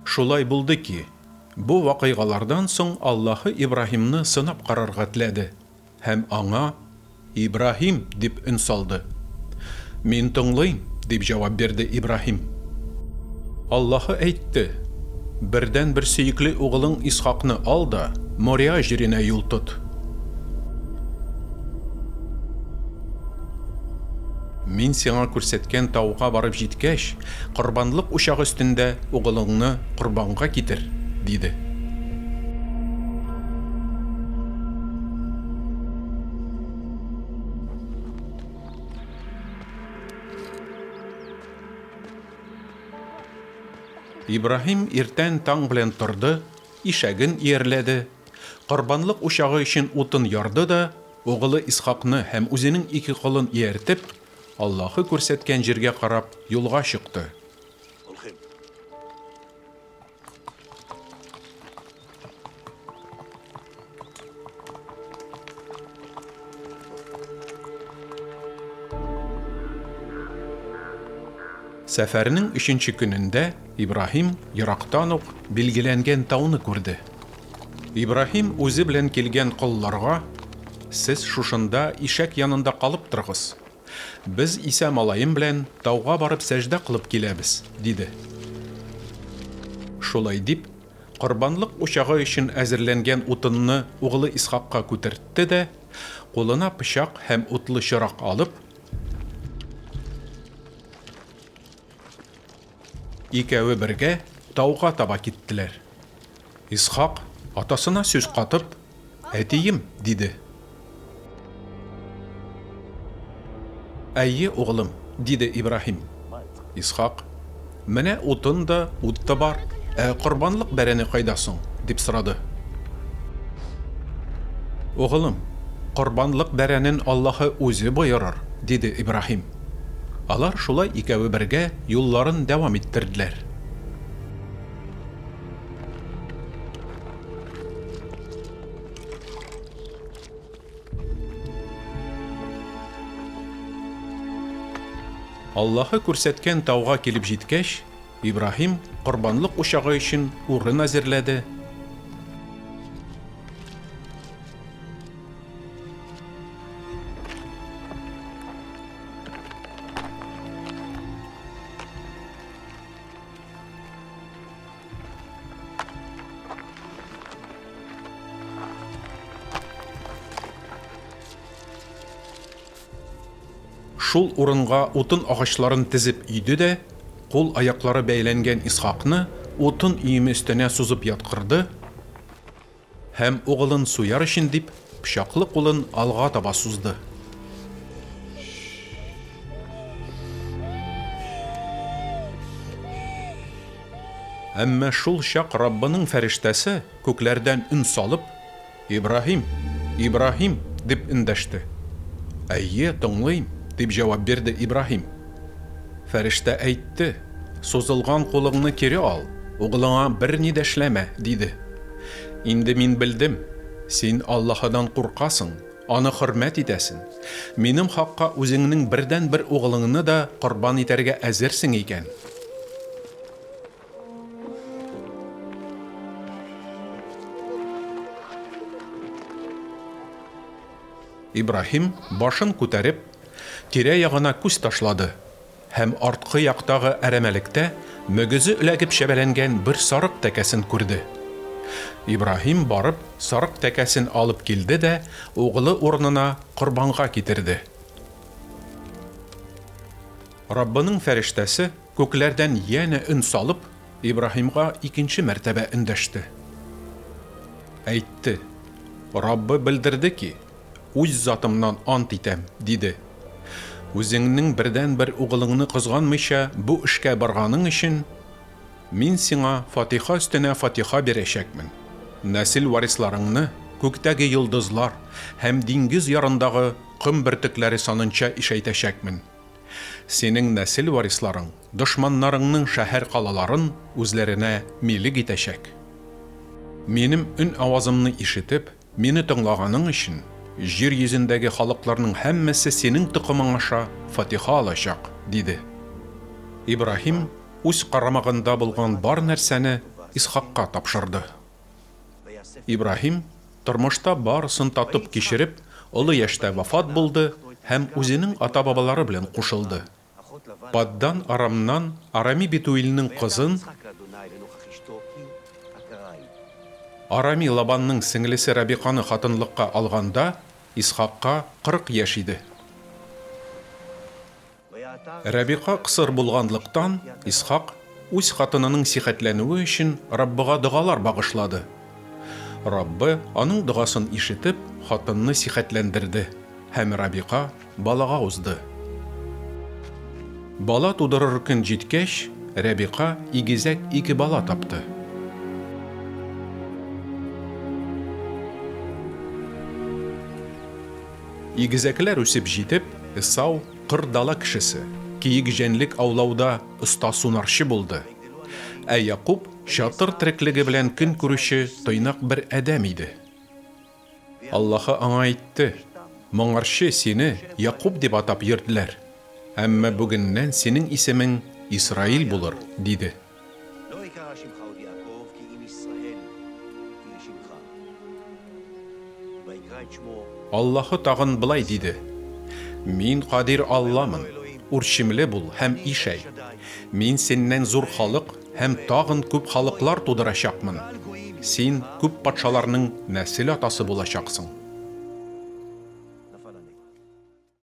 Шулай булды ки, бу вакыйгалардан соң Аллаһы Ибраһимны сынап карарга теләде һәм аңа Ибраһим дип өн салды. Мин тыңлыйм дип җавап бирде Ибраһим. Аллаһы әйтте: Бердән бер сөекле угылың Исхакны ал да Мория җиренә юл тот. Мин сиңа күрсәткән тауга барып җиткәч, корбанлык учагы өстендә угылыңны корбанга китер, диде. Ибраһим иртән таң белән торды, ишәген иярләде, корбанлык учагы өчен утын ярды да, угылы Исхакны һәм үзенең ике кулын ияртеп, Аллаһы күрсәткән җиргә карап юлга чыкты. Сәфәрнең 3нче көнендә Ибраһим ерактан ук билгеләнгән тауны күрде. Ибраһим үзе белән килгән кулларга: "Сез шушында ишәк янында калып торыгыз. Без исә малайым белән тауга барып сәҗдә кылып киләбез", диде. Шулай дип, корбанлык учагы өчен әзерләнгән утынны угылы Исхакка күтәртте дә, кулына пычак һәм утлы чырак алып, икәве бергә тауга таба киттеләр. Исхак атасына сүз катып: "Әтием", диде. "Әйе, угылым", диде Ибраһим. Исхак: "Менә утын да, ут та бар, корбанлык бәрәне кайда соң?" дип сорады. "Угылым, корбанлык бәрәнен Аллаһы үзе боерыр", диде Ибраһим. Алар шулай икәве бергә юлларын дәвам иттерделәр. Аллаһы күрсәткән тауга килеп җиткәч, Ибраһим корбанлык учагы өчен урын әзерләде. Шул урынга утын агачларын тезеп өйде дә, кул аяклары бәйләнгән Исхакны утын өеме өстенә сузып яткырды һәм угылын суяр өчен дип пычаклы кулын алга таба сузды. Әмма шул чак Раббының фәрештәсе күкләрдән өн салып: "Ибраһим, Ибраһим", дип эндәште. "Әйе, тыңлыйм", дип җавап бирде Ибраһим. Фәрештә әйтте: "Сузылган кулыңны кире ал, угылыңа берни дә эшләмә", диде. "Инде мин белдем, син Аллаһыдан куркасың, аны хөрмәт итәсең. Минем хакка үзеңнең бердән бер угылыңны да корбан итәргә әзерсең икән." Ибраһим башын күтәреп, тирә-ягына күз ташлады һәм арткы яктагы әрәмәлектә мөгезе эләгеп шәбәләнгән бер сарык тәкәсен күрде. Ибраһим барып, сарык тәкәсен алып килде дә угылы урынына корбанга китерде. Раббының фәрештәсе күкләрдән янә өн салып, Ибраһимга икенче мәртәбә эндәште. Әйтте: "Раббы белдерде ки, үз затымнан ант итәм", диде. "Үзеңнең бердән бер угылыңны кызганмыйча бу эшкә барганың өчен мин сиңа фатиха өстенә фатиха бирәчәкмен. Нәсел варисларыңны күктәге йолдызлар һәм диңгез ярындагы ком бөртекләре санынча ишәйтәчәкмен. Синең нәсел варисларың дошманнарыңның шәһәр калаларын үзләренә милек итәчәк. Минем өн авазымны ишетеп, мине тыңлаганың өчен жер йөзендәге халыкларның һәммәсе синең тукымың аша фатиха алачак, диде. Ибраһим үз карамагында булган бар нәрсәне Исхакка тапшырды. Ибраһим тормышта барысын татып кичереп, олы яшьтә вафат булды һәм үзенең ата-бабалары белән кушылды. Паддан Арамнан Арами Бетуилнең кызын, Арами Лабанның сеңлесе Рабиканы хатынлыкка алганда, Исхакка 40 яшь иде. Рабика кысыр булганлыктан, Исхак үз хатынының сихәтләнүе өчен Раббыга дугалар багышлады. Раббы аның дугасын ишетеп, хатынны сихәтләндерде һәм Рабика балага узды. Бала тудырыр көн җиткәч, Рабика игезәк 2 бала тапты. Игезәкләр үсеп җитеп, Исау кыр дала кешесе, киек җәнлек аулауда оста сунарчы булды. Ә Якуб чатыр тереклеге белән көн күрүче тыйнак бер адәм иде. Аллаһы аңа әйтте: "Моңарчы сине Якуб дип атап йөрделәр, әмма бүгеннән синең исемең Исраил булыр", диде. Аллаһы тагын былай диде: "Мин Кадир Алламын, үрчимле бул һәм ишәй. Мин синнән зур халык һәм тагын күп халыклар тудырачакмын. Син күп патшаларның нәсел атасы булачаксың."